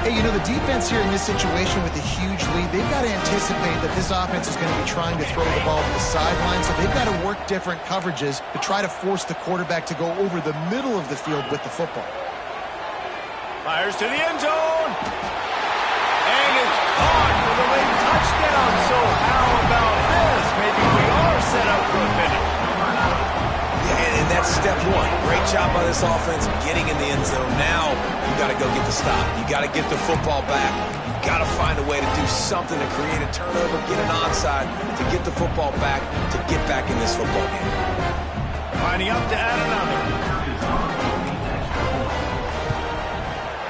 Hey, you know, the defense here in this situation with a huge lead, they've got to anticipate that this offense is going to be trying to throw the ball to the sideline, so they've got to work different coverages to try to force the quarterback to go over the middle of the field with the football. Fires to the end zone. And it's caught for the late touchdown. So how about this? Maybe we are set up for a finish. Yeah, and that that's step one. Great job by this offense getting in the end zone. Now you got to go get the stop. You got to get the football back. You got to find a way to do something to create a turnover, get an onside, to get the football back, to get back in this football game. Lining up to add another.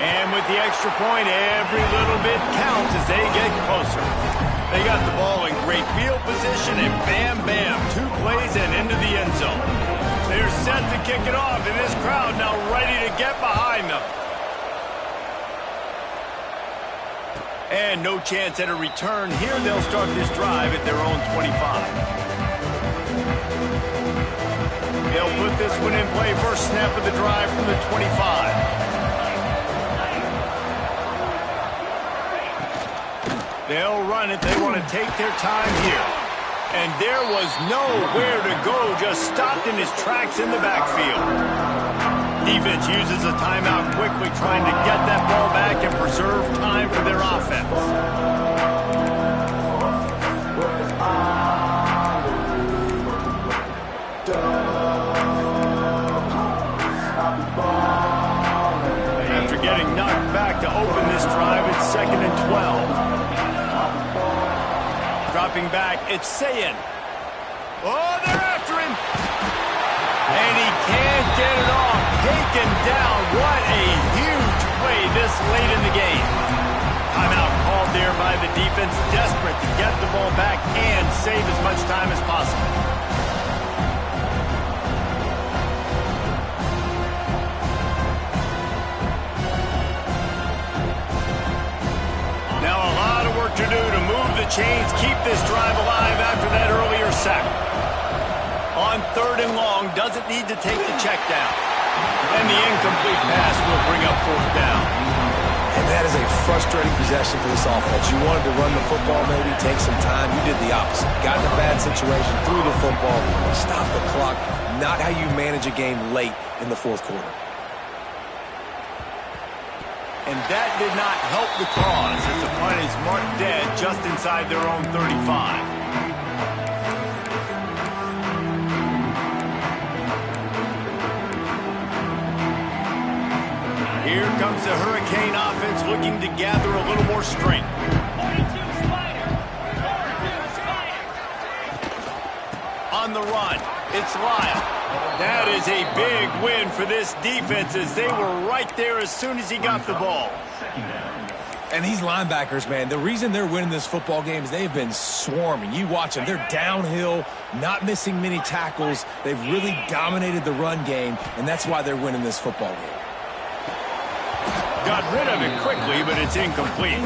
And with the extra point, every little bit counts as they get closer. They got the ball in great field position, and bam, bam, 2 plays and into the end zone. They're set to kick it off, and this crowd now ready to get behind them. And no chance at a return here. They'll start this drive at their own 25. They'll put this one in play. First snap of the drive from the 25. They'll run it. They want to take their time here. And there was nowhere to go. Just stopped in his tracks in the backfield. Defense uses a timeout quickly, trying to get that ball back and preserve time for their offense. After getting knocked back to open this drive, it's 2nd and 12. Dropping back, it's Sayin. Oh, they're after him. And he can't get it off. Taken down. What a huge play this late in the game. Timeout called there by the defense, desperate to get the ball back and save as much time as possible. Now a lot of work to do to move the chains, keep this drive alive after that earlier sack. On 3rd and long, doesn't need to take the check down. And the incomplete pass will bring up 4th down. And that is a frustrating possession for this offense. You wanted to run the football, maybe take some time. You did the opposite. Got in a bad situation, threw the football, stopped the clock. Not how you manage a game late in the 4th quarter. And that did not help the cause as the punt is marked dead just inside their own 35. Here comes the Hurricane offense looking to gather a little more strength. 42 Spider. 42 Spider. On the run, it's Lyle. That is a big win for this defense as they were right there as soon as he got the ball. And these linebackers, man, the reason they're winning this football game is they've been swarming. You watch them. They're downhill, not missing many tackles. They've really dominated the run game, and that's why they're winning this football game. Got rid of it quickly, but it's incomplete.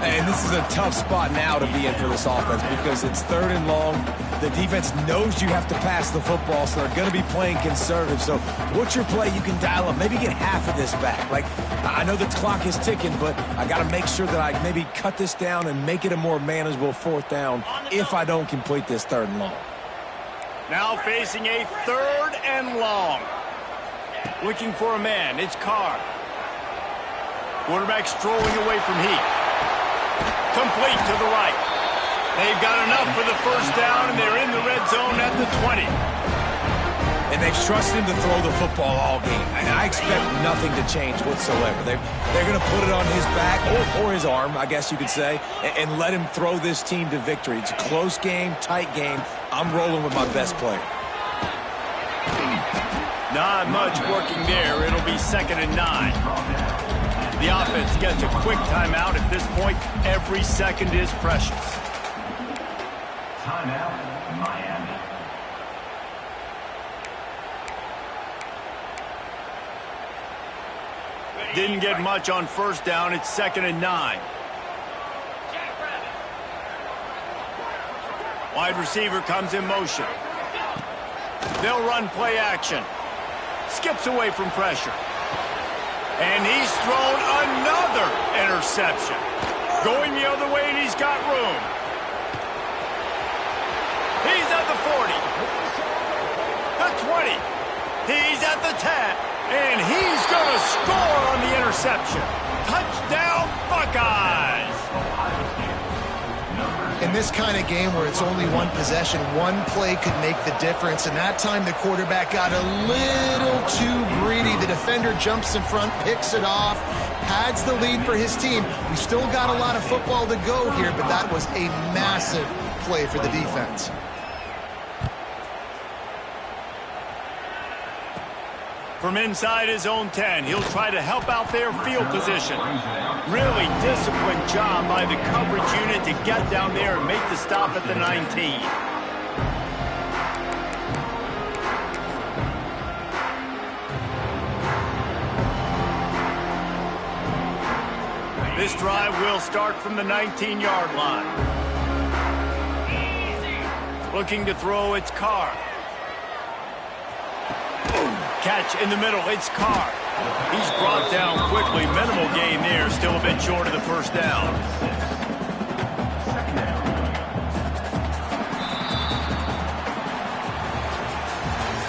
And this is a tough spot now to be in for this offense because it's 3rd and long. The defense knows you have to pass the football, so they're going to be playing conservative. So what's your play? You can dial up. Maybe get half of this back. Like, I know the clock is ticking, but I got to make sure that I maybe cut this down and make it a more manageable 4th down if I don't complete this 3rd and long. Now facing a 3rd and long. Looking for a man. It's Carr. Quarterback strolling away from Heat. Complete to the right. They've got enough for the 1st down, and they're in the red zone at the 20. And they've trusted him to throw the football all game. And I expect nothing to change whatsoever. They're going to put it on his back, or his arm, I guess you could say, and let him throw this team to victory. It's a close game, tight game. I'm rolling with my best player. Not much working there. It'll be 2nd and 9. The offense gets a quick timeout. At this point, every second is precious. Timeout, Miami. Didn't get much on 1st down. It's 2nd and 9. Wide receiver comes in motion. They'll run play action. Skips away from pressure. And he's thrown another interception. Going the other way, and he's got room. He's at the 40. The 20. He's at the 10. And he's going to score on the interception. Touchdown, Buckeyes. And in this kind of game where it's only one possession, one play could make the difference. And that time the quarterback got a little too greedy. The defender jumps in front, picks it off, pads the lead for his team. We still got a lot of football to go here, but that was a massive play for the defense. From inside his own 10, he'll try to help out their field position. Really disciplined job by the coverage unit to get down there and make the stop at the 19. This drive will start from the 19-yard line. Looking to throw, it's Carr. Catch in the middle, it's Carr. He's brought down quickly. Minimal gain there, still a bit short of the first down.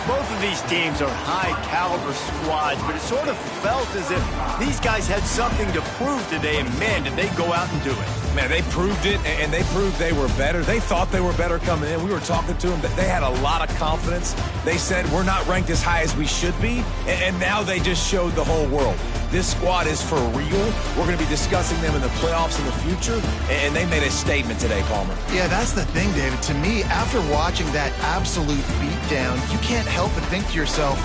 Both of these teams are high-caliber squads, but it sort of felt as if these guys had something to prove today, and man, did they go out and do it. Man, they proved it, and they proved they were better. They thought they were better coming in. We were talking to them. They had a lot of confidence. They said, we're not ranked as high as we should be, and now they just showed the whole world. This squad is for real. We're going to be discussing them in the playoffs in the future, and they made a statement today, Palmer. Yeah, that's the thing, David. To me, after watching that absolute beatdown, you can't help but think to yourself,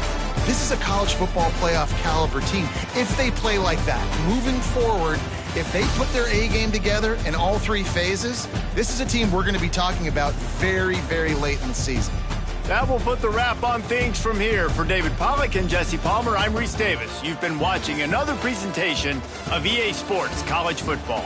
this is a college football playoff caliber team. If they play like that, moving forward, if they put their A game together in all three phases, this is a team we're going to be talking about very, very late in the season. That will put the wrap on things from here. For David Pollack and Jesse Palmer, I'm Reese Davis. You've been watching another presentation of EA Sports College Football.